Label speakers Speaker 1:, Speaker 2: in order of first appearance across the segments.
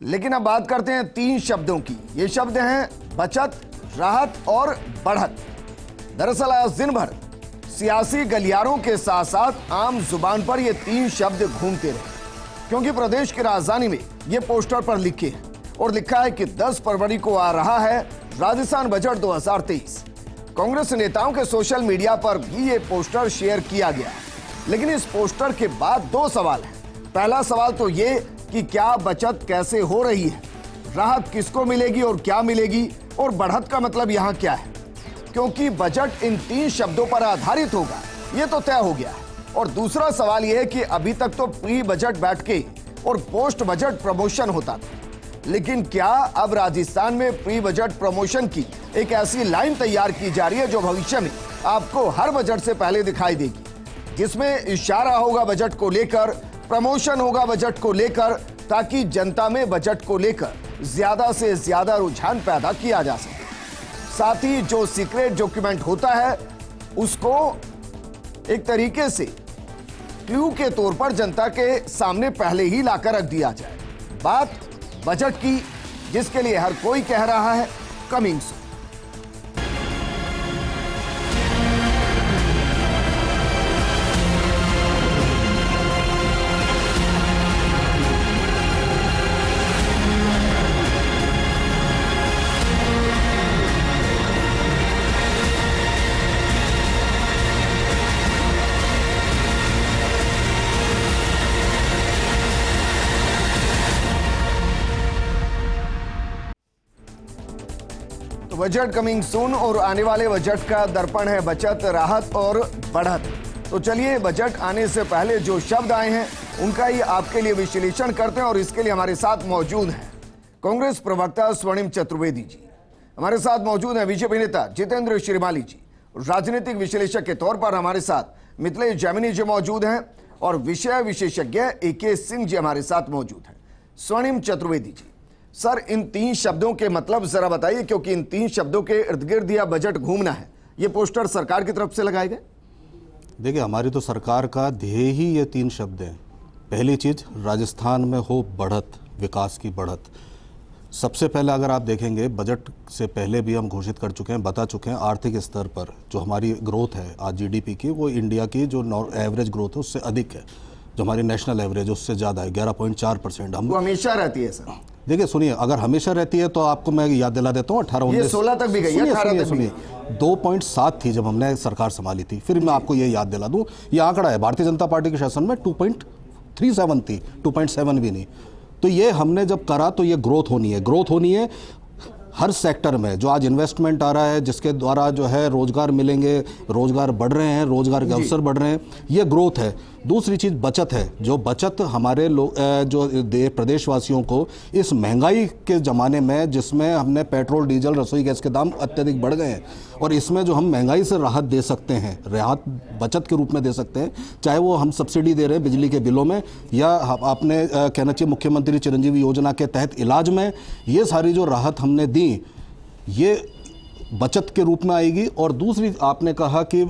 Speaker 1: लेकिन अब बात करते हैं तीन शब्दों की। ये शब्द हैं बचत, राहत और बढ़त। दरअसल आज दिन भर सियासी गलियारों के साथ साथ आम जुबान पर ये तीन शब्द घूमते रहे, क्योंकि प्रदेश की राजधानी में ये पोस्टर पर लिखे हैं और लिखा है कि 10 फरवरी को आ रहा है राजस्थान बजट 2023। कांग्रेस नेताओं के सोशल मीडिया पर भी ये पोस्टर शेयर किया गया, लेकिन इस पोस्टर के बाद दो सवाल हैं। पहला सवाल तो ये कि क्या बचत कैसे हो रही है, राहत किसको मिलेगी और क्या मिलेगी, और बढ़त का मतलब यहां क्या है, क्योंकि बजट इन तीन शब्दों पर आधारित होगा ये तो तय हो गया है। और दूसरा सवाल यह है कि अभी तक तो प्री बजट बैठकें और पोस्ट बजट प्रमोशन होता था, लेकिन क्या अब राजस्थान में प्री बजट प्रमोशन की एक ऐसी लाइन तैयार की जा रही है जो भविष्य में आपको हर बजट से पहले दिखाई देगी, जिसमें इशारा होगा बजट को लेकर, प्रमोशन होगा बजट को लेकर, ताकि जनता में बजट को लेकर ज्यादा से ज्यादा रुझान पैदा किया जा सके। साथ ही जो सीक्रेट डॉक्यूमेंट होता है उसको एक तरीके से क्लू के तौर पर जनता के सामने पहले ही लाकर रख दिया जाए। बात बजट की, जिसके लिए हर कोई कह रहा है coming soon. Budget coming soon और आने वाले बजट का दर्पण है बचत, राहत और बढ़त। तो चलिए बजट आने से पहले जो शब्द आए हैं उनका ही आपके लिए विश्लेषण करते हैं, और इसके लिए हमारे साथ मौजूद हैं कांग्रेस प्रवक्ता स्वर्णिम चतुर्वेदी जी, हमारे साथ मौजूद हैं बीजेपी नेता जितेंद्र श्रीमाली जी, राजनीतिक विश्लेषक के तौर पर हमारे साथ मिथिलेश जैमिनी जी मौजूद हैं, और विषय विशेषज्ञ AK सिंह जी हमारे साथ मौजूद हैं। स्वर्णिम चतुर्वेदी जी, सर इन तीन शब्दों के मतलब जरा बताइए, क्योंकि इन तीन शब्दों के इर्द गिर्द यह बजट घूमना है। ये पोस्टर सरकार की तरफ से लगाए गए?
Speaker 2: देखिए, हमारी तो सरकार का ध्येय ही ये तीन शब्द हैं। पहली चीज, राजस्थान में हो बढ़त, विकास की बढ़त। सबसे पहले अगर आप देखेंगे, बजट से पहले भी हम घोषित कर चुके हैं, बता चुके हैं, आर्थिक स्तर पर जो हमारी ग्रोथ है आज GDP की, वो इंडिया की जो एवरेज ग्रोथ है उससे अधिक है। जो हमारी नेशनल एवरेज उससे ज़्यादा है, 11.4%। हम
Speaker 1: हमेशा रहती है सर।
Speaker 2: देखिए सुनिए, अगर हमेशा रहती है तो आपको मैं याद दिला देता हूँ
Speaker 1: 16 तक भी गई, 18 तक भी गई।
Speaker 2: 2.7 थी जब हमने सरकार संभाली थी। फिर मैं आपको ये याद दिला दूं, ये आंकड़ा है भारतीय जनता पार्टी के शासन में 2.37 थी, 2.7 भी नहीं। तो ये हमने जब करा तो ये ग्रोथ होनी है हर सेक्टर में। जो आज इन्वेस्टमेंट आ रहा है, जिसके द्वारा जो है रोजगार मिलेंगे, रोजगार बढ़ रहे हैं, रोजगार के अवसर बढ़ रहे हैं, ये ग्रोथ है। दूसरी चीज़ बचत है। जो बचत हमारे लोग जो प्रदेशवासियों को इस महंगाई के ज़माने में, जिसमें हमने पेट्रोल, डीजल, रसोई गैस के दाम अत्यधिक बढ़ गए हैं, और इसमें जो हम महंगाई से राहत दे सकते हैं, राहत बचत के रूप में दे सकते हैं, चाहे वो हम सब्सिडी दे रहे हैं बिजली के बिलों में, या आपने कहना चाहिए मुख्यमंत्री चिरंजीवी योजना के तहत इलाज में, ये सारी जो राहत हमने दी ये बचत के रूप में आएगी। और दूसरी आपने कहा कि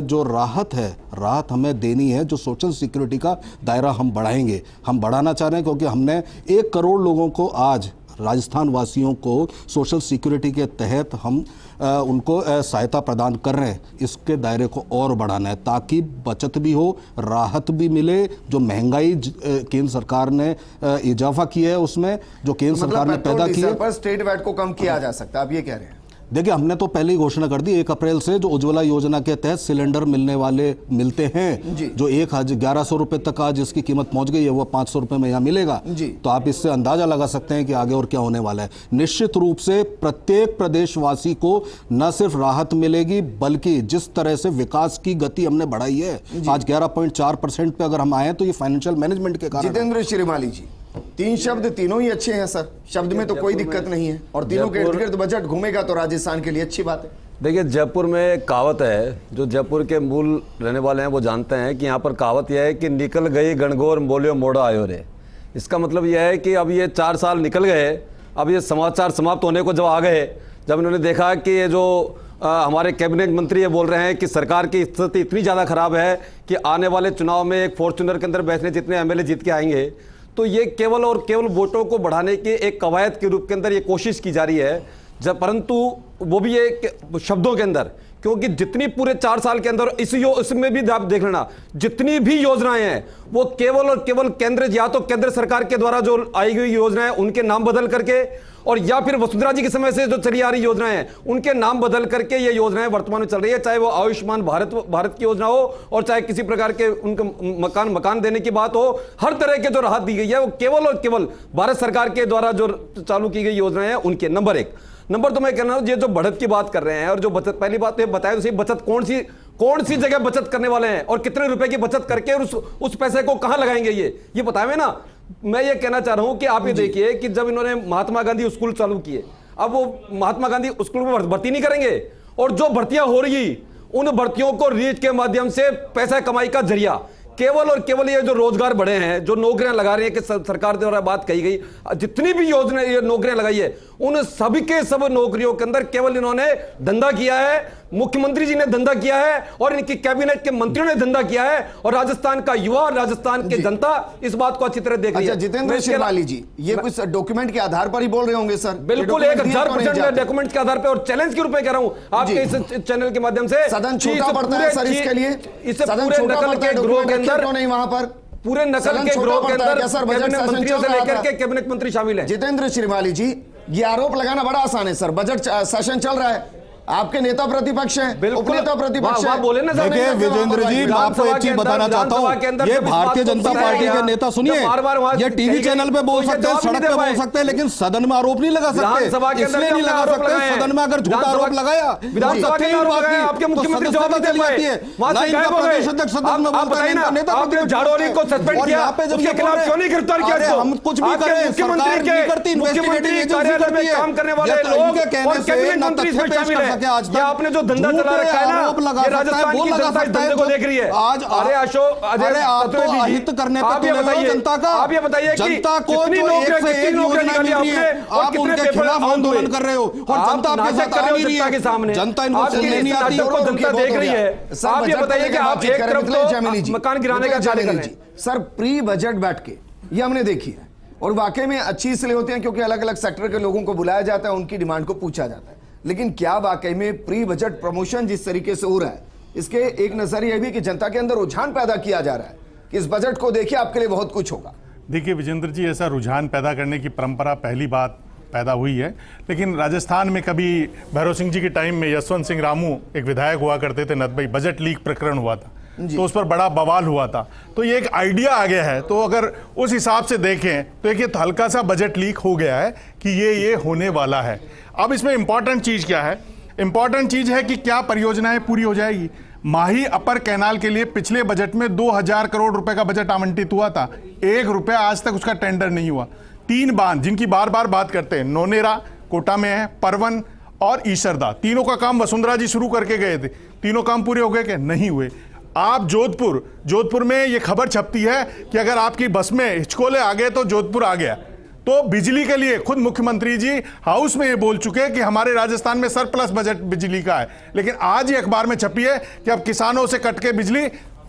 Speaker 2: जो राहत है, राहत हमें देनी है, जो सोशल सिक्योरिटी का दायरा हम बढ़ाएंगे, हम बढ़ाना चाह रहे हैं, क्योंकि हमने 1 करोड़ लोगों को, आज राजस्थान वासियों को सोशल सिक्योरिटी के तहत हम उनको सहायता प्रदान कर रहे हैं। इसके दायरे को और बढ़ाना है ताकि बचत भी हो, राहत भी मिले। जो महंगाई केंद्र सरकार ने इजाफा किया है, उसमें जो केंद्र सरकार ने पैदा किया है,
Speaker 1: स्टेट वैट को कम किया जा सकता है, आप ये कह रहे हैं?
Speaker 2: देखिए, हमने तो पहले ही घोषणा कर दी 1 अप्रैल से जो उज्ज्वला योजना के तहत सिलेंडर मिलते हैं, जो 1100 रुपए तक आज इसकी कीमत पहुंच गई है, वो 500 रुपए में यहाँ मिलेगा। तो आप इससे अंदाजा लगा सकते हैं कि आगे और क्या होने वाला है। निश्चित रूप से प्रत्येक प्रदेशवासी को न सिर्फ राहत मिलेगी, बल्कि जिस तरह से विकास की गति हमने बढ़ाई है, आज 11.4% पे अगर हम आए तो ये फाइनेंशियल मैनेजमेंट के कारण।
Speaker 1: जितेंद्र श्रीमाली जी, तीन शब्द तीनों ही अच्छे हैं सर, शब्द में तो कोई दिक्कत नहीं है, और तीनों के इर्द गिर्द बजट घूमेगा तो राजस्थान के लिए अच्छी बात है।
Speaker 3: देखिए, जयपुर में एक कहावत है, जो जयपुर के मूल रहने वाले हैं वो जानते हैं कि यहाँ पर कहावत यह है कि निकल गई गणगौर बोलियो मोड़ा आयो रे। इसका मतलब यह है कि अब ये 4 साल निकल गए, अब ये समाचार समाप्त होने को जब आ गए, जब इन्होंने देखा कि ये जो हमारे कैबिनेट मंत्री ये बोल रहे हैं कि सरकार की स्थिति इतनी ज़्यादा खराब है कि आने वाले चुनाव में एक फॉर्च्यूनर के अंदर बैठने जितने MLA जीत के आएंगे, तो ये केवल और केवल वोटों को बढ़ाने के एक कवायद के रूप के अंदर ये कोशिश की जा रही है, जब परंतु वो भी ये शब्दों के अंदर, क्योंकि जितनी पूरे 4 साल के अंदर इसमें भी आप देख लेना, जितनी भी योजनाएं हैं वो केवल और केवल केंद्र, या तो केंद्र सरकार के द्वारा जो आई गई योजनाएं उनके नाम बदल करके, और या फिर वसुंधरा जी के समय से जो चली आ रही योजनाएं हैं उनके नाम बदल करके ये योजनाएं वर्तमान में चल रही है। चाहे वो आयुष्मान भारत की योजना हो, और चाहे किसी प्रकार के उनके मकान देने की बात हो, हर तरह के जो राहत दी गई है वो केवल और केवल भारत सरकार के द्वारा जो चालू की गई योजनाएं हैं उनके। नंबर 1 नंबर तो मैं कह रहा हूं, ये जो बढ़त की बात कर रहे हैं और जो बचत, पहली बात तो ये बताया तो सही, बचत कौन सी जगह बचत करने वाले हैं और कितने रुपए की बचत करके और उस पैसे को कहां लगाएंगे, ये बताए ना। मैं ये कहना चाह रहा हूं कि आप ये देखिए कि जब इन्होंने महात्मा गांधी स्कूल चालू किए, अब वो महात्मा गांधी स्कूल में भर्ती नहीं करेंगे, और जो भर्तियां हो रही उन भर्तियों को रीच के माध्यम से पैसा कमाई का जरिया, केवल और केवल ये जो रोजगार बढ़े हैं, जो नौकरियां लगा रही है कि सरकार द्वारा बात कही गई, जितनी भी योजना ये नौकरियां लगाई है उन सभी के सब नौकरियों के अंदर केवल इन्होंने धंधा किया है। मुख्यमंत्री जी ने धंधा किया है और इनकी कैबिनेट के मंत्रियों ने धंधा किया है, और राजस्थान का युवा और राजस्थान की जनता इस बात को अच्छी तरह देख रही है।
Speaker 1: जितेंद्र शिरवाली जी, ये कुछ डॉक्यूमेंट के आधार पर ही बोल रहे होंगे सर?
Speaker 3: बिल्कुल 1000% डॉक्यूमेंट के आधार पर, और चैलेंज के रूप में कह रहा हूं आपके इस चैनल के माध्यम से।
Speaker 1: सदन छोटा पड़ता है सर इसके लिए,
Speaker 3: इसे पूरे नकल के ग्रोह के अंदर,
Speaker 1: नहीं वहां पर
Speaker 3: पूरे नकल के ग्रोह के अंदर कैबिनेट मंत्रियों से लेकर के कैबिनेट मंत्री शामिल है।
Speaker 1: जितेंद्र शिरवाली जी, ये आरोप लगाना बड़ा आसान है सर, बजट सेशन चल रहा है, आपके नेता प्रतिपक्ष हैं,
Speaker 3: बिल्कुल
Speaker 1: नेता प्रतिपक्ष हैं।
Speaker 3: बोले ना,
Speaker 2: देखिए विजेंद्र जी, मैं आपको एक चीज बताना चाहता हूँ, ये भारतीय जनता पार्टी के नेता सुनिए, ये टीवी चैनल पे बोल सकते हैं, सड़क पे बोल सकते हैं, लेकिन सदन में आरोप नहीं लगा सकते, इसलिए नहीं लगा सकते। सदन में अगर झूठा आरोप लगाया,
Speaker 3: विधानसभा के आपके मुख्यमंत्री जवाब नहीं दे पाए,
Speaker 2: प्रदेश अध्यक्ष सदन में बोलता है, नेता
Speaker 3: झाड़ोली को सस्पेंड किया, उसके खिलाफ क्यों नहीं गिरफ्तार किया?
Speaker 2: हम कुछ भी करें, सरकार नहीं करती,
Speaker 3: मुख्यमंत्री कार्यालय में काम करने वाले लोग और कैबिनेट मंत्री इसमें शामिल है। ये आपने जो धंधा चला रखा है ना, ये राजस्थान की जनता इस धंधे को देख रही है।
Speaker 2: आज
Speaker 3: अरे अशोक,
Speaker 2: अरे आप तो अहित करने पे तुले हुए जनता का,
Speaker 3: आप ये बताइए कि
Speaker 2: जनता को जो एक से एक योजना मिल रही है, आप उनके खिलाफ आंदोलन कर रहे हो, और जनता आपके साथ आ नहीं रही है, जनता इनको सुनने नहीं आती,
Speaker 3: जनता देख रही है। आप ये बताइए कि आप एक तरफ तो मकान गिराने का कार्य कर रहे हैं
Speaker 1: सर, प्री बजट बैठ के, ये हमने देखी है, और वाकई में अच्छी इसलिए होती है क्योंकि अलग अलग सेक्टर के लोगों को बुलाया जाता है, उनकी डिमांड को पूछा जाता है। लेकिन क्या वाकई में प्री बजट प्रमोशन जिस तरीके से हो रहा है, इसके एक नजरिया यह भी कि जनता के अंदर रुझान पैदा किया जा रहा है कि इस बजट को देखिए आपके लिए बहुत कुछ होगा।
Speaker 4: देखिए विजेंद्र जी, ऐसा रुझान पैदा करने की परंपरा पहली बात पैदा हुई है, लेकिन राजस्थान में कभी भैरव सिंह जी के टाइम में यशवंत सिंह रामू एक विधायक हुआ करते थे, नदबई, बजट लीक प्रकरण हुआ था, तो उस पर बड़ा बवाल हुआ था। तो ये एक आइडिया आ गया है, तो अगर उस हिसाब से देखें तो एक हल्का सा बजट लीक हो गया है कि ये होने वाला है। अब इसमें इंपॉर्टेंट चीज क्या है? इंपॉर्टेंट चीज है कि क्या परियोजनाएं पूरी हो जाएगी। माही अपर कैनाल के लिए पिछले बजट में 2000 करोड़ रुपए का बजट आवंटित हुआ था, 1 रुपया आज तक उसका टेंडर नहीं हुआ। 3 बांध जिनकी बार बार बात करते हैं, नोनेरा कोटा में है, परवन और ईसरदा, तीनों का काम वसुंधरा जी शुरू करके गए थे, तीनों काम पूरे हो गए क्या? नहीं हुए। आप जोधपुर में ये खबर छपती है कि अगर आपकी बस में हिचकोले आ गए तो जोधपुर आ गया। तो बिजली के लिए खुद मुख्यमंत्री जी हाउस में ये बोल चुके हैं कि हमारे राजस्थान में सरप्लस बजट बिजली का है, लेकिन आज ही अखबार में छपी है कि अब किसानों से कट के बिजली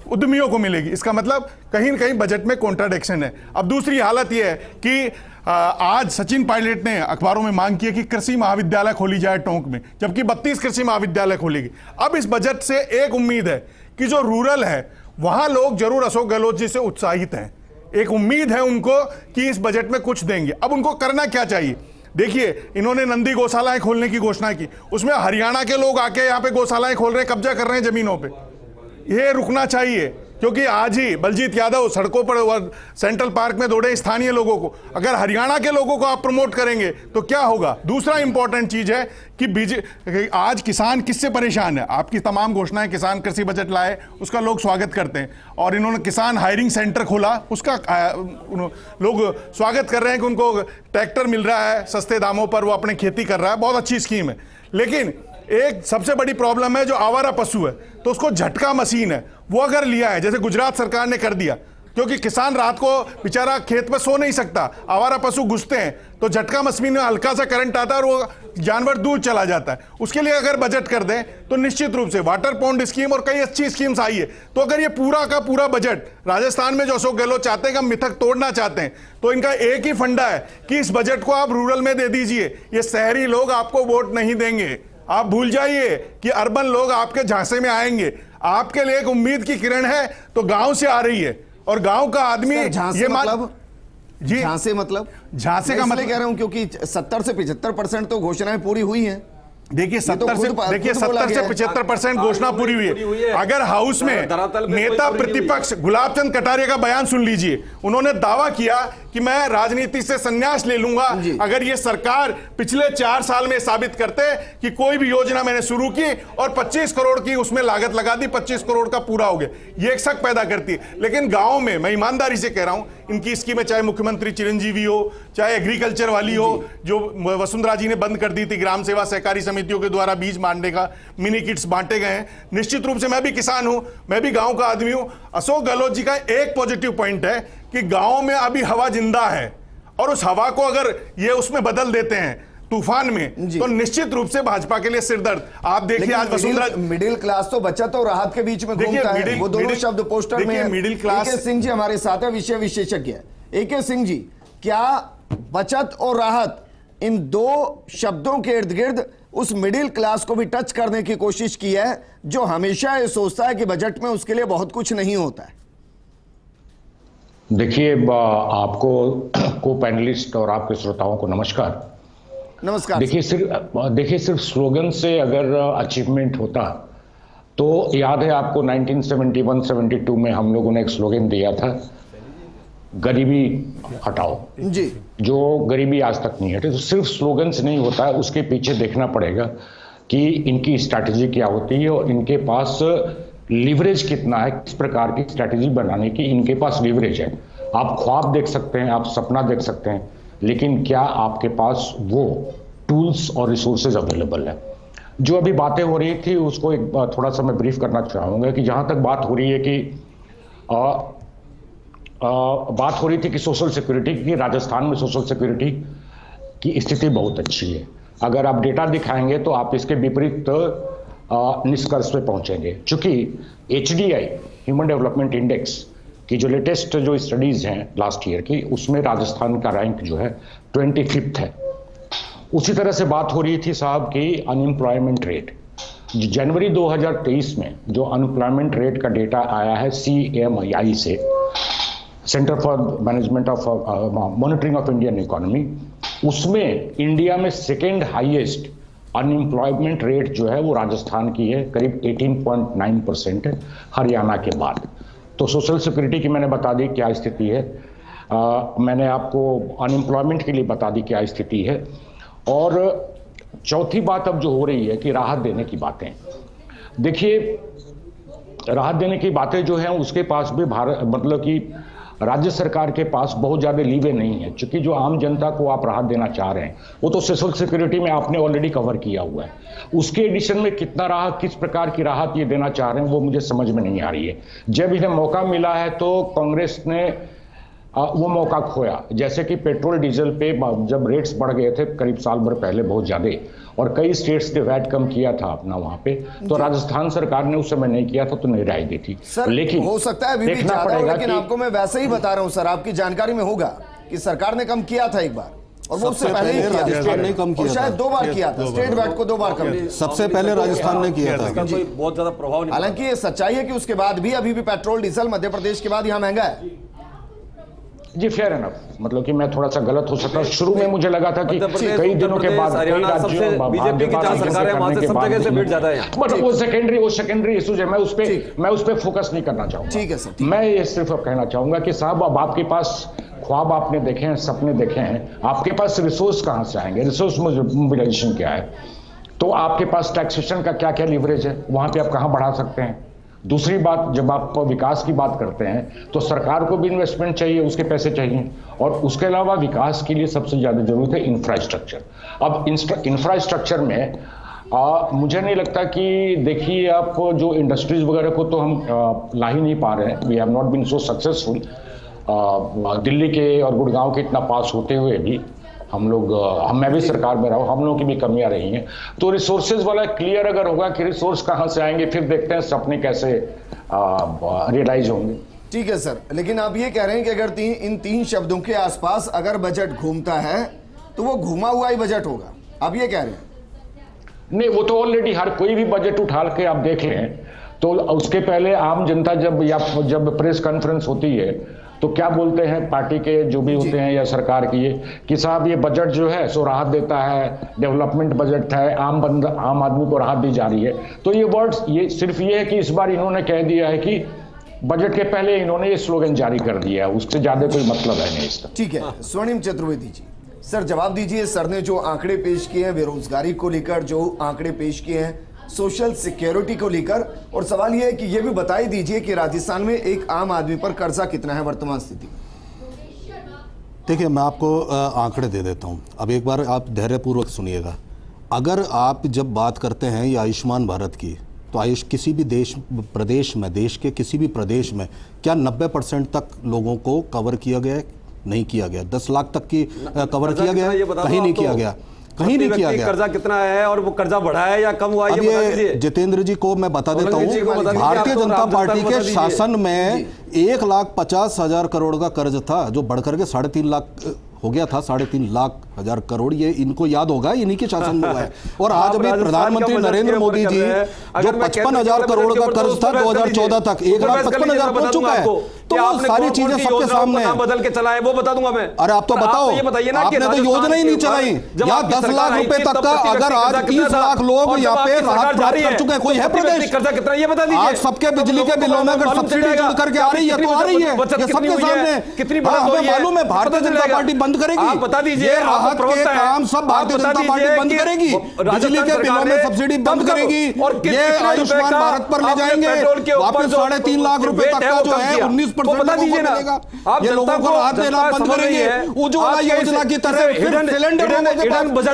Speaker 4: उद्यमियों को मिलेगी। इसका मतलब कहीं न कहीं बजट में कॉन्ट्राडिक्शन है। अब दूसरी हालत यह है कि आज सचिन पायलट ने अखबारों में मांग की है कि कृषि महाविद्यालय खोली जाए टोंक में, जबकि 32 कृषि महाविद्यालय खोलेगी। अब इस बजट से एक उम्मीद है कि जो रूरल है वहां लोग जरूर अशोक गहलोत जी से उत्साहित हैं, एक उम्मीद है उनको कि इस बजट में कुछ देंगे। अब उनको करना क्या चाहिए? देखिए, इन्होंने नंदी गौशालाएं खोलने की घोषणा की, उसमें हरियाणा के लोग आके यहाँ पे गौशालाएं खोल रहे हैं, कब्जा कर रहे हैं जमीनों पे। ये रुकना चाहिए, क्योंकि आज ही बलजीत यादव सड़कों पर सेंट्रल पार्क में दौड़े स्थानीय लोगों को। अगर हरियाणा के लोगों को आप प्रमोट करेंगे तो क्या होगा? दूसरा इंपॉर्टेंट चीज है कि आज किसान किससे परेशान है? आपकी तमाम घोषणाएं, किसान कृषि बजट लाए, उसका लोग स्वागत करते हैं, और इन्होंने किसान हायरिंग सेंटर खोला, उसका लोग स्वागत कर रहे हैं कि उनको ट्रैक्टर मिल रहा है सस्ते दामों पर, वो अपने खेती कर रहा है, बहुत अच्छी स्कीम है। लेकिन एक सबसे बड़ी प्रॉब्लम है जो आवारा पशु है, तो उसको झटका मशीन है, वो अगर लिया है, जैसे गुजरात सरकार ने कर दिया, क्योंकि किसान रात को बेचारा खेत में सो नहीं सकता, आवारा पशु घुसते हैं तो झटका मशीन में हल्का सा करंट आता है और वो जानवर दूर चला जाता है। उसके लिए अगर बजट कर दें तो निश्चित रूप से वाटर पॉन्ड स्कीम और कई अच्छी स्कीम्स आई है। तो अगर ये पूरा का पूरा बजट राजस्थान में जो अशोक गहलोत चाहते हैं कि हम मिथक तोड़ना चाहते हैं, तो इनका एक ही फंडा है कि इस बजट को आप रूरल में दे दीजिए। ये शहरी लोग आपको वोट नहीं देंगे, आप भूल जाइए कि अर्बन लोग आपके झांसे में आएंगे। आपके लिए एक उम्मीद की किरण है तो गांव से आ रही है, और गांव का आदमी
Speaker 1: झांसे
Speaker 4: ये
Speaker 1: मतलब
Speaker 4: जी
Speaker 1: झांसे मतलब
Speaker 4: झांसे का मतलब
Speaker 1: कह रहा हूं क्योंकि 70 से 75% तो घोषणाएं पूरी हुई हैं।
Speaker 4: देखिए 70 से 75% घोषणा पूरी हुई है। अगर हाउस में नेता प्रतिपक्ष गुलाब चंद कटारिया का बयान सुन लीजिए, उन्होंने दावा किया कि मैं राजनीति से संन्यास ले लूंगा अगर ये सरकार पिछले 4 साल में साबित करते कि कोई भी योजना मैंने शुरू की और 25 करोड़ की उसमें लागत लगा दी, 25 करोड़ का पूरा हो गया। ये एक शक पैदा करती है। लेकिन गांव में मैं ईमानदारी से कह रहा हूं, इनकी स्कीमें चाहे मुख्यमंत्री चिरंजीवी हो, चाहे एग्रीकल्चर वाली हो जो वसुंधरा जी ने बंद कर दी थी, ग्राम सेवा सहकारी समितियों के द्वारा बीज बांटने का, मिनी किट्स बांटे गए हैं। निश्चित रूप से मैं भी किसान हूं, मैं भी गांव का आदमी हूं। अशोक गहलोत जी का एक पॉजिटिव पॉइंट है कि गांव में अभी हवा जिंदा है, और उस हवा को अगर ये उसमें बदल देते हैं तूफान में, तो निश्चित रूप से भाजपा के लिए सिरदर्द। आप देखिए आज वसुंधरा
Speaker 1: मिडिल क्लास तो बचत और राहत के बीच में घूमता है, वो दोनों शब्द पोस्टर में है।
Speaker 4: Middle class
Speaker 1: AK Singh ji हमारे साथ है, विषय विशेषज्ञ। AK सिंह जी, क्या बचत और राहत इन दो शब्दों के इर्द गिर्द उस मिडिल क्लास को भी टच करने की कोशिश की है जो हमेशा ये सोचता है कि बजट में उसके लिए बहुत कुछ नहीं होता है?
Speaker 5: देखिए, आपको को पैनलिस्ट और आपके श्रोताओं को नमस्कार।
Speaker 1: नमस्कार।
Speaker 5: देखिए सिर्फ स्लोगन से अगर अचीवमेंट होता तो याद है आपको 1971-72 में हम लोगों ने एक स्लोगन दिया था, गरीबी हटाओ
Speaker 1: जी, जो
Speaker 5: गरीबी आज तक नहीं हटे। तो सिर्फ स्लोगन से नहीं होता है, उसके पीछे देखना पड़ेगा कि इनकी स्ट्रैटेजी क्या होती है और इनके पास लीवरेज कितना है, किस प्रकार की स्ट्रैटेजी बनाने की इनके पास लीवरेज है। आप ख्वाब देख सकते हैं, आप सपना देख सकते हैं, लेकिन क्या आपके पास वो टूल्स और रिसोर्सेज अवेलेबल है? जो अभी बातें हो रही थी उसको एक थोड़ा सा मैं ब्रीफ करना चाहूँगा कि जहाँ तक बात हो रही है कि बात हो रही थी कि सोशल सिक्योरिटी की, राजस्थान में सोशल सिक्योरिटी की स्थिति बहुत अच्छी है। अगर आप डेटा दिखाएंगे तो आप इसके विपरीत निष्कर्ष पे पहुंचेंगे। चूंकि HDI ह्यूमन डेवलपमेंट इंडेक्स की जो लेटेस्ट जो स्टडीज हैं लास्ट ईयर की, उसमें राजस्थान का रैंक जो है 25th है। उसी तरह से बात हो रही थी साहब की अनएम्प्लॉयमेंट रेट। जनवरी 2023 में जो अनएम्प्लॉयमेंट रेट का डेटा आया है CMI से, centre for management of monitoring of Indian economy, उसमें इंडिया में सेकेंड हाईएस्ट अनएम्प्लॉयमेंट रेट जो है वो राजस्थान की है, करीब 18.9% है, हरियाणा के बाद। तो सोशल सिक्योरिटी की मैंने बता दी क्या स्थिति है, मैंने आपको अनएम्प्लॉयमेंट के लिए बता दी क्या स्थिति है। और चौथी बात अब जो हो रही है कि राहत देने की बातें। देखिए, राहत देने की बातें जो हैं उसके पास भी मतलब कि राज्य सरकार के पास बहुत ज़्यादा लीवे नहीं है, क्योंकि जो आम जनता को आप राहत देना चाह रहे हैं वो तो सोशल सिक्योरिटी में आपने ऑलरेडी कवर किया हुआ है। उसके एडिशन में कितना राहत, किस प्रकार की राहत ये देना चाह रहे हैं वो मुझे समझ में नहीं आ रही है। जब इन्हें मौका मिला है तो कांग्रेस ने वो मौका खोया। जैसे कि पेट्रोल डीजल पे जब रेट्स बढ़ गए थे करीब साल भर पहले बहुत ज़्यादा, और कई स्टेट्स ने वैट कम किया था अपना वहां पे, तो राजस्थान सरकार ने उस समय नहीं किया था तो नहीं राय दी थी।
Speaker 1: सर, लेकिन हो सकता है अभी भी ज्यादा हो, लेकिन आपको मैं वैसे ही बता रहा हूं सर, आपकी जानकारी में होगा कि सरकार ने कम किया था एक बार, और वो उससे पहले ही
Speaker 2: राजस्थान ने कम किया,
Speaker 1: शायद 2 बार किया था, स्टेट वैट को 2 बार कम किया।
Speaker 2: सबसे पहले राजस्थान ने किया था।
Speaker 3: कोई बहुत ज्यादा प्रभाव नहीं।
Speaker 1: हालांकि ये सच्चाई है कि उसके बाद भी अभी भी पेट्रोल डीजल मध्य प्रदेश के बाद यहाँ महंगा है।
Speaker 5: जी, फेयर एनफ, मतलब कि मैं थोड़ा सा गलत हो सकता हूँ। शुरू में मुझे लगा था कि कई दिनों के बाद कई राज्यों
Speaker 3: बीजेपी की जहां सरकार है वहां से सब जगह से भीड़ ज्यादा है,
Speaker 5: बट वो सेकेंडरी इश्यूज है, मैं उस पे फोकस नहीं करना चाहूंगा।
Speaker 1: ठीक है सर,
Speaker 5: मैं ये सिर्फ कहना चाहूंगा कि साहब अब आपके पास ख्वाब आपने देखे हैं, सपने देखे हैं, आपके पास रिसोर्स कहां से आएंगे, रिसोर्स मोबिलाइजेशन क्या है, तो आपके पास टैक्सेशन का क्या क्या लीवरेज है, वहां पे आप कहां बढ़ा सकते हैं। दूसरी बात, जब आप विकास की बात करते हैं तो सरकार को भी इन्वेस्टमेंट चाहिए, उसके पैसे चाहिए, और उसके अलावा विकास के लिए सबसे ज्यादा जरूरत है इंफ्रास्ट्रक्चर। अब इंफ्रास्ट्रक्चर में मुझे नहीं लगता कि, देखिए आप जो इंडस्ट्रीज वगैरह को तो हम ला ही नहीं पा रहे हैं, we have not been so successful. Delhi के और गुड़गांव के इतना पास होते हुए भी मैं भी सरकार में रहा हूँ, हम लोगों की भी कमियां रही हैं। तो रिसोर्सेज वाला क्लियर अगर होगा कि रिसोर्स कहाँ से आएंगे, फिर देखते हैं सपने कैसे रियलाइज होंगे।
Speaker 1: ठीक है सर, लेकिन आप ये कह रहे हैं कि अगर इन 3 शब्दों के आसपास अगर बजट घूमता है तो वो घूमा हुआ ही बजट होगा, आप ये कह रहे हैं?
Speaker 5: नहीं, वो तो ऑलरेडी हर कोई भी बजट उठा के आप देख लें तो उसके पहले आम जनता जब प्रेस कॉन्फ्रेंस होती है तो क्या बोलते हैं पार्टी के जो भी होते हैं या सरकार की, ये कि साहब ये बजट जो है सो राहत देता है, डेवलपमेंट बजट है, आम आदमी को राहत दी जा रही है। तो ये वर्ड्स ये सिर्फ ये है कि इस बार इन्होंने कह दिया है कि बजट के पहले इन्होंने ये स्लोगन जारी कर दिया है, उससे ज्यादा कोई मतलब है नहीं इसका।
Speaker 1: ठीक है, स्वर्णिम चतुर्वेदी जी, सर जवाब दीजिए। सर ने जो आंकड़े पेश किए हैं बेरोजगारी को लेकर, जो आंकड़े पेश किए हैं सोशल सिक्योरिटी को लेकर, और सवाल यह है कि यह भी बताई दीजिए कि राजस्थान में एक आम आदमी पर कर्जा कितना है वर्तमान स्थिति में।
Speaker 2: देखिए मैं आपको आंकड़े दे देता हूं, अब एक बार आप धैर्यपूर्वक सुनिएगा। अगर आप जब बात करते हैं ये आयुष्मान भारत की, तो किसी भी प्रदेश में, देश के किसी भी प्रदेश में क्या 90% तक लोगों को कवर किया गया है? नहीं किया गया। 10 लाख तक की कवर किया गया, कहीं नहीं किया गया, कहीं नहीं किया गया।
Speaker 3: कर्जा कितना है और वो कर्जा बढ़ा है या कम हुआ,
Speaker 2: अब ये जितेंद्र जी को मैं बता देता हूँ, भारतीय जनता पार्टी के शासन में 1,50,000 करोड़ का कर्ज था जो बढ़कर के 3.5 लाख हो गया था, 3.5 लाख हजार करोड़। ये इनको याद होगा, इन्हीं के शासन में हुआ है। और आज अभी प्रधानमंत्री नरेंद्र मोदी जी जो 55,000 करोड़ का कर्ज था 2014 तक 1,55,000 पहुंच चुका है। तो वो सारी चीजें सबके सामने है।
Speaker 3: बदल के चलाए वो बता दूंगा मैं।
Speaker 2: अरे आप तो बताओ, आपने तो योजना ही नहीं चलाई। यहाँ 10 लाख रुपए तक का, अगर आज 30 लाख लोग यहाँ पे राहत प्राप्त कर चुके हैं, कोई है प्रदेश?
Speaker 3: कर्जा कितना ये बता दीजिए।
Speaker 2: आज सबके बिजली के बिलों में अगर सब्सिडी जुड़ करके आ रही है तो आ रही है, ये सबके सामने
Speaker 3: कितनी
Speaker 2: हमें मालूम है। भारतीय जनता पार्टी बंद करेगी,
Speaker 3: आप बता दीजिए।
Speaker 2: राहत के काम सब भारतीय जनता पार्टी बंद करेगी, बिजली के बिलों में सब्सिडी बंद करेगी, ये आयुष्मान भारत पर ले जाएंगे वापस 3.5 लाख रुपए तक का जो है 19% मिलेगा। ये लोगों को राहत देना बंद करेंगे। उज्ज्वला योजना की तरह सिलेंडर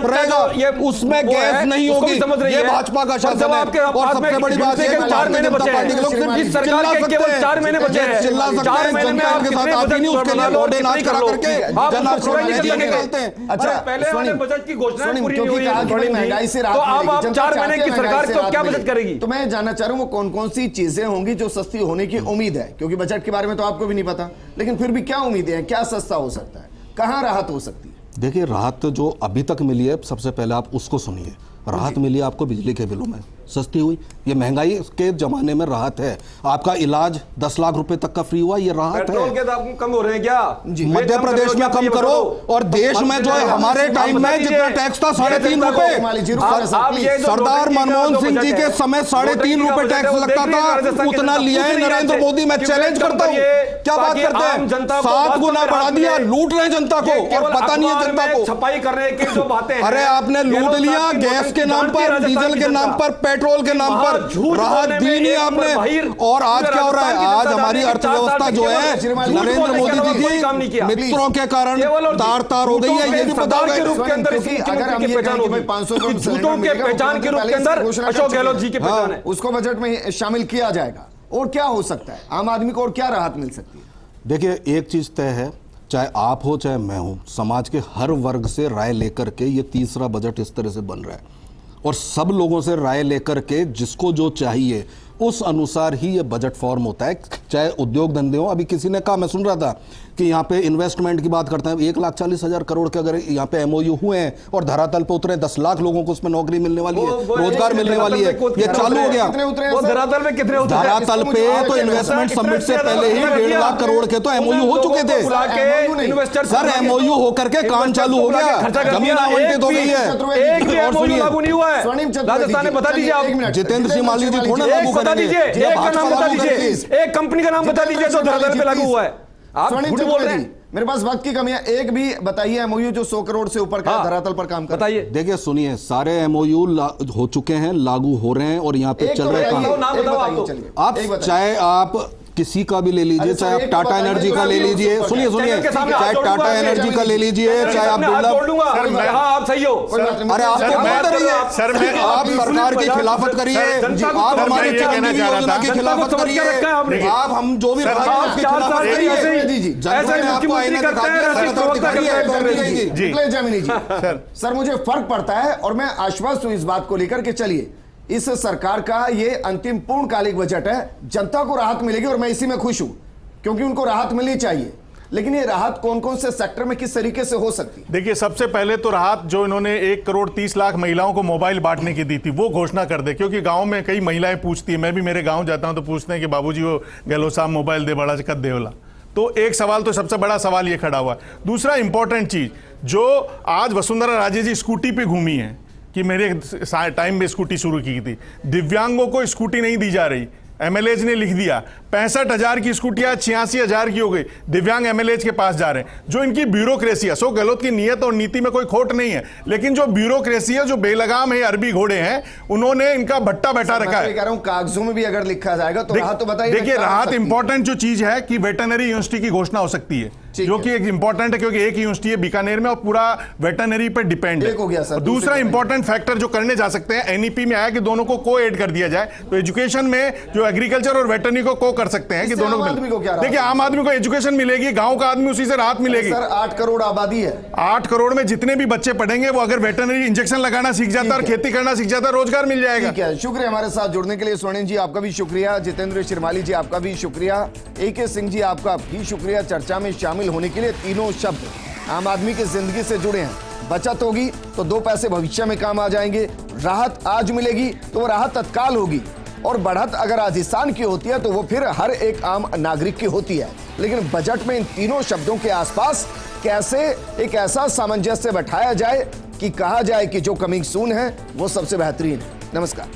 Speaker 2: रहेगा, उसमें गैस नहीं होगी। ये भाजपा का शासन है। और सबसे बड़ी बात है कि 4 महीने बचे हैं, सरकार के केवल 4 महीने बचे हैं, चिल्ला सकते हैं, जनता के साथ आती नहीं, उसके लिए वोटे नाच करा करके जन आक्रोश निकालते हैं।
Speaker 1: अच्छा,
Speaker 3: पहले वाले बजट की घोषणा पूरी नहीं हुई,
Speaker 1: महंगाई से राहत,
Speaker 3: तो अब आप 4 महीने की सरकार तो क्या बजट करेगी?
Speaker 1: तो मैं जानना चाह रहा हूं वो कौन कौन सी चीजें होंगी जो सस्ती होने की उम्मीद है, क्योंकि बजट के बारे में तो आपको भी नहीं पता, लेकिन फिर भी क्या उम्मीदें हैं, क्या सस्ता हो सकता है, कहां राहत हो सकती है?
Speaker 2: देखिए, राहत जो अभी तक मिली है, सबसे पहले आप उसको सुनिए। राहत मिली आपको बिजली के बिलों में, सस्ती हुई। ये महंगाई के जमाने में राहत है। आपका इलाज 10 लाख रुपए तक का फ्री हुआ, ये राहत है।
Speaker 3: पेट्रोल के दाम कम हो रहे हैं क्या?
Speaker 2: मध्य प्रदेश में कम करो, और देश में जो है हमारे टाइम में जितना टैक्स था 3.5 रुपए, सरदार मनमोहन सिंह जी के समय 3.5 रुपए टैक्स लगता था, उतना लिया है नरेंद्र मोदी। मैं चैलेंज करता हूँ, क्या बात करते हैं? 7 गुना बढ़ा दिया, लूट रहे जनता को और पता नहीं है जनता को।
Speaker 3: छपाई करने की जो बातें,
Speaker 2: अरे आपने लूट लिया, गैस के नाम पर, डीजल के नाम पर, पेट्रोल के नाम पर राहत दी नहीं आपने। और आज क्या हो रहा है? आज हमारी अर्थव्यवस्था जो है नरेंद्र मोदी जी की मित्रों के कारण तार तार हो गई है, ये भी पता है।
Speaker 1: अगर हम ये कहें कि 500
Speaker 3: झूठों के पहचान के रूप के अंदर अशोक गहलोत जी की पहचान है,
Speaker 1: उसको बजट में शामिल किया जाएगा। और क्या हो सकता है आम आदमी को, और क्या राहत मिल सकती है?
Speaker 2: देखिए, एक चीज तय है, चाहे आप हो चाहे मैं हूं, समाज के हर वर्ग से राय लेकर के ये तीसरा बजट इस तरह से बन रहा है। और सब लोगों से राय लेकर के जिसको जो चाहिए उस अनुसार ही ये बजट फॉर्म होता है। चाहे उद्योग धंधे हो, अभी किसी ने कहा, मैं सुन रहा था कि यहाँ पे इन्वेस्टमेंट की बात करते हैं, 1,40,000 करोड़ के अगर यहाँ पे MOU हुए हैं और धरातल पे उतरे, 10 लाख लोगों को उसमें नौकरी मिलने वाली है, रोजगार मिलने वाली है, ये चालू हो गया।
Speaker 3: धरातल पे कितने उतरे?
Speaker 2: धरातल पे तो इन्वेस्टमेंट समिट से पहले ही 1.5 लाख करोड़ के तो MOU हो चुके थे सर। MOU होकर के काम चालू हो गया, जमीन आवंटित हो गई है।
Speaker 3: लागू नहीं हुआ है राजस्थान में, बता दीजिए आप।
Speaker 2: जितेंद्र सिंह मालवीय जी थोड़ा लागू
Speaker 3: बता दीजिए, एक का नाम बता दीजिए, एक कंपनी का नाम बता दीजिए जो धरातल पे लागू हुआ है। आप झूठ बोल रहे हैं।
Speaker 1: मेरे पास वक्त की कमी है, एक भी बताइए MOU जो 100 करोड़ से ऊपर का धरातल पर काम कर।
Speaker 3: बताइए।
Speaker 2: देखिए सुनिए, सारे MOU हो चुके हैं, लागू हो रहे हैं और यहाँ पे चल रहे काम।
Speaker 3: नाम बताओ आप।
Speaker 2: आप चाहे आप किसी का भी ले लीजिए,
Speaker 1: अरे
Speaker 2: चाहे
Speaker 1: सर,
Speaker 2: आप
Speaker 1: एक
Speaker 2: टाटा
Speaker 1: बताइए,
Speaker 2: एनर्जी
Speaker 1: जो
Speaker 2: का ले
Speaker 1: अभी
Speaker 2: लीजिए,
Speaker 1: उसको
Speaker 2: सुनिए सुनिए,
Speaker 3: चैनल के सामने हाथ
Speaker 2: चाहे
Speaker 3: जोड़ूंगा,
Speaker 2: टाटा एनर्जी का ले लीजिए, चाहे आप
Speaker 3: हाथ जोड़
Speaker 2: बिरला,
Speaker 3: लूंगा, आप सही हो।
Speaker 2: अरे आप
Speaker 4: सर,
Speaker 2: क्या
Speaker 4: मैं-
Speaker 2: बोल रही है?
Speaker 4: सर, मैं-
Speaker 2: आप सरकार की खिलाफत करिए,
Speaker 3: जनता को
Speaker 2: आप
Speaker 3: समझ
Speaker 2: हमारी
Speaker 4: ये कहना
Speaker 2: चंदीगढ़
Speaker 4: चाह रहा
Speaker 2: योजना
Speaker 4: था।
Speaker 2: की
Speaker 3: जनता को
Speaker 2: खिलाफत
Speaker 3: समझ के रखा है आपने।
Speaker 2: करिए, आप हम जो भी
Speaker 4: सर,
Speaker 2: बताएं
Speaker 3: आप
Speaker 2: उसकी
Speaker 3: 4
Speaker 2: खिलाफत
Speaker 3: साल से
Speaker 2: करिए।
Speaker 3: ऐसे ही
Speaker 1: जी,
Speaker 2: जनता ने आपको
Speaker 3: मुख्यमंत्री
Speaker 2: आईना
Speaker 3: करते
Speaker 2: दिखा
Speaker 3: हैं,
Speaker 2: दिया,
Speaker 3: ऐसे
Speaker 2: खबर
Speaker 3: प्रवक्ता
Speaker 2: दिखाइए,
Speaker 3: करते हैं,
Speaker 2: खबर दिखाइए।
Speaker 4: जी।
Speaker 1: निकले जमीनी जी।
Speaker 4: सर।
Speaker 1: सर मुझे फर्क पड़ता है और मैं आश्वस्त हूं इस बात को लेकर के चलिए इस सरकार का ये अंतिम पूर्णकालिक बजट है, जनता को राहत मिलेगी और मैं इसी में खुश हूं क्योंकि उनको राहत मिलनी चाहिए। लेकिन ये राहत कौन कौन से सेक्टर में किस तरीके से हो सकती है?
Speaker 4: देखिए, सबसे पहले तो राहत जो इन्होंने 1,30,00,000 महिलाओं को मोबाइल बांटने की दी थी वो घोषणा कर दे, क्योंकि गांव में कई महिलाएं पूछती है, मैं भी मेरे गांव जाता हूं तो पूछते हैं कि बाबूजी वो गहलोत साहब मोबाइल दे बड़ा कद दे वाला। तो एक सवाल तो सबसे बड़ा सवाल ये खड़ा हुआ है। दूसरा इंपॉर्टेंट चीज जो आज वसुंधरा राजे जी स्कूटी पे घूमी है कि मेरे टाइम में स्कूटी शुरू की थी, दिव्यांगों को स्कूटी नहीं दी जा रही, एमएलएज ने लिख दिया 65,000 की स्कूटियां 86,000 की हो गई, दिव्यांग एमएलएज के पास जा रहे हैं। जो इनकी ब्यूरोक्रेसी है, अशोक गहलोत की नीयत और नीति में कोई खोट नहीं है, लेकिन जो ब्यूरोक्रेसी है, जो बेलगाम है, अरबी घोड़े हैं, उन्होंने इनका भट्टा बैठा रखा है।
Speaker 1: कह रहा हूं कागजों में भी अगर लिखा जाएगा तो राहत तो बताइए।
Speaker 4: देखिए, राहत इंपॉर्टेंट जो चीज है कि वेटरनरी यूनिवर्सिटी की घोषणा हो सकती है, जो कि एक इंपॉर्टेंट है क्योंकि एक यूनिवर्सिटी है बीकानेर में और पूरा वेटरनरी पे डिपेंड है।
Speaker 1: एक हो गया सर,
Speaker 4: दूसरा इंपॉर्टेंट फैक्टर जो करने जा सकते हैं, एनईपी में आया कि दोनों को को एड कर दिया जाए, तो एजुकेशन में जो एग्रीकल्चर और वेटरनरी को कर सकते हैं कि
Speaker 1: इससे
Speaker 4: दोनों
Speaker 1: आम आदमी को क्या राहत?
Speaker 4: देखिए, आम आदमी को एजुकेशन मिलेगी, गांव का आदमी उसी से राहत मिलेगी।
Speaker 1: सर 8 करोड़ आबादी है,
Speaker 4: 8 करोड़ में जितने भी बच्चे पढ़ेंगे वो अगर वेटरनरी इंजेक्शन लगाना सीख जाता है और खेती करना सीख जाता है, रोजगार मिल जाएगा।
Speaker 1: ठीक है, शुक्रिया हमारे साथ जुड़ने के लिए। स्वर्णिम जी आपका भी शुक्रिया, जितेंद्र शिरमाली जी आपका भी शुक्रिया, AK सिंह जी आपका भी शुक्रिया चर्चा में शामिल होने के लिए। तीनों शब्द आम आदमी की जिंदगी से जुड़े हैं। बचत होगी तो 2 पैसे भविष्य में काम आ जाएंगे, राहत आज मिलेगी तो वो राहत तत्काल होगी, और बढ़त अगर राजस्थान की होती है तो वो फिर हर एक आम नागरिक की होती है। लेकिन बजट में इन तीनों शब्दों के आसपास कैसे एक ऐसा सामंजस्य बैठाया जाए कि कहा जाए कि जो कमिंग सून है वो सबसे बेहतरीन है। नमस्कार।